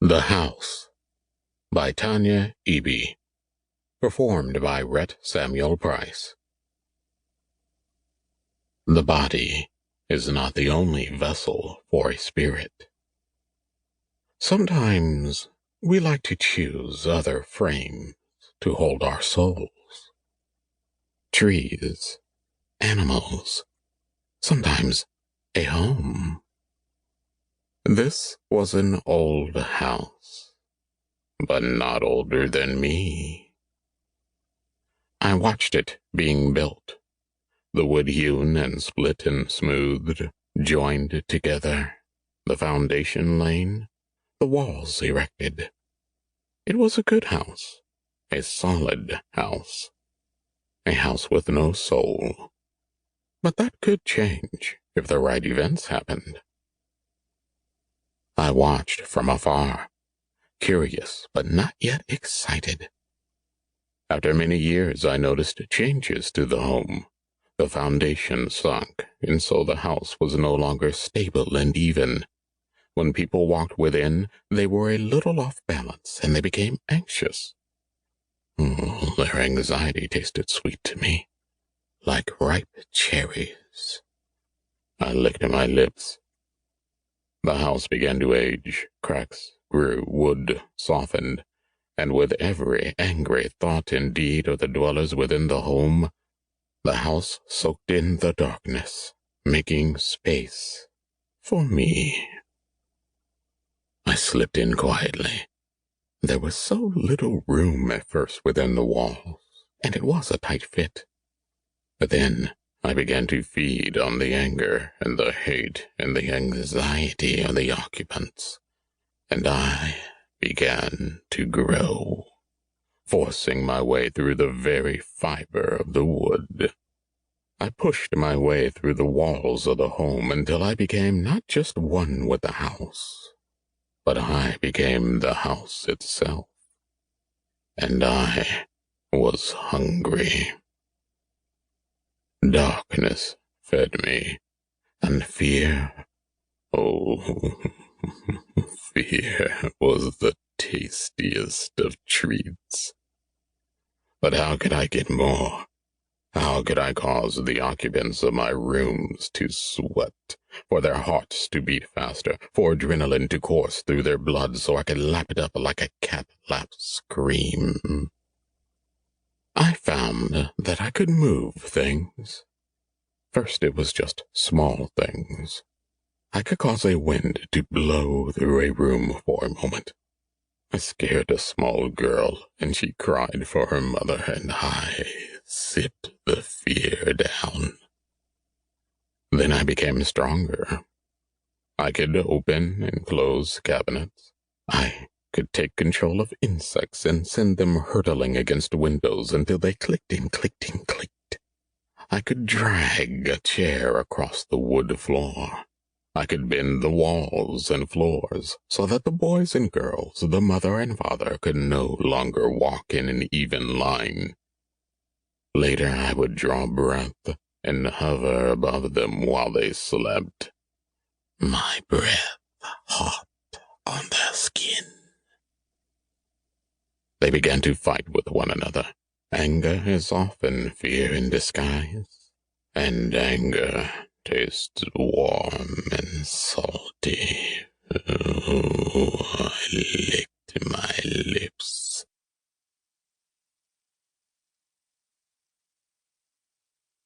The House by Tanya E.B. Performed by Rhett Samuel Price. The body is not the only vessel for a spirit. Sometimes we like to choose other frames to hold our souls. Trees, animals, sometimes a home. This was an old house, but not older than me. I watched it being built, the wood hewn and split and smoothed, joined together, the foundation laid, the walls erected. It was a good house, a solid house, a house with no soul. But that could change if the right events happened. I watched from afar, curious but not yet excited. After many years, I noticed changes to the home. The foundation sunk, and so the house was no longer stable and even. When people walked within, they were a little off balance, and they became anxious. Their anxiety tasted sweet to me, like ripe cherries. I licked my lips. The house began to age, cracks grew, wood softened, and with every angry thought and deed of the dwellers within the home, the house soaked in the darkness, making space for me. I slipped in quietly. There was so little room at first within the walls, and it was a tight fit. But then I began to feed on the anger and the hate and the anxiety of the occupants, and I began to grow, forcing my way through the very fiber of the wood. I pushed my way through the walls of the home until I became not just one with the house, but I became the house itself, and I was hungry. Darkness fed me, and fear, fear was the tastiest of treats. But how could I get more? How could I cause the occupants of my rooms to sweat, for their hearts to beat faster, for adrenaline to course through their blood so I could lap it up like a cat laps scream? I found that I could move things. First it was just small things. I could cause a wind to blow through a room for a moment. I scared a small girl, and she cried for her mother, and I sipped the fear down. Then I became stronger. I could open and close cabinets. I could take control of insects and send them hurtling against windows until they clicked and clicked and clicked. I could drag a chair across the wood floor. I could bend the walls and floors so that the boys and girls, the mother and father, could no longer walk in an even line. Later I would draw breath and hover above them while they slept, my breath hot on their skin. They began to fight with one another. Anger is often fear in disguise, and anger tastes warm and salty. Oh, I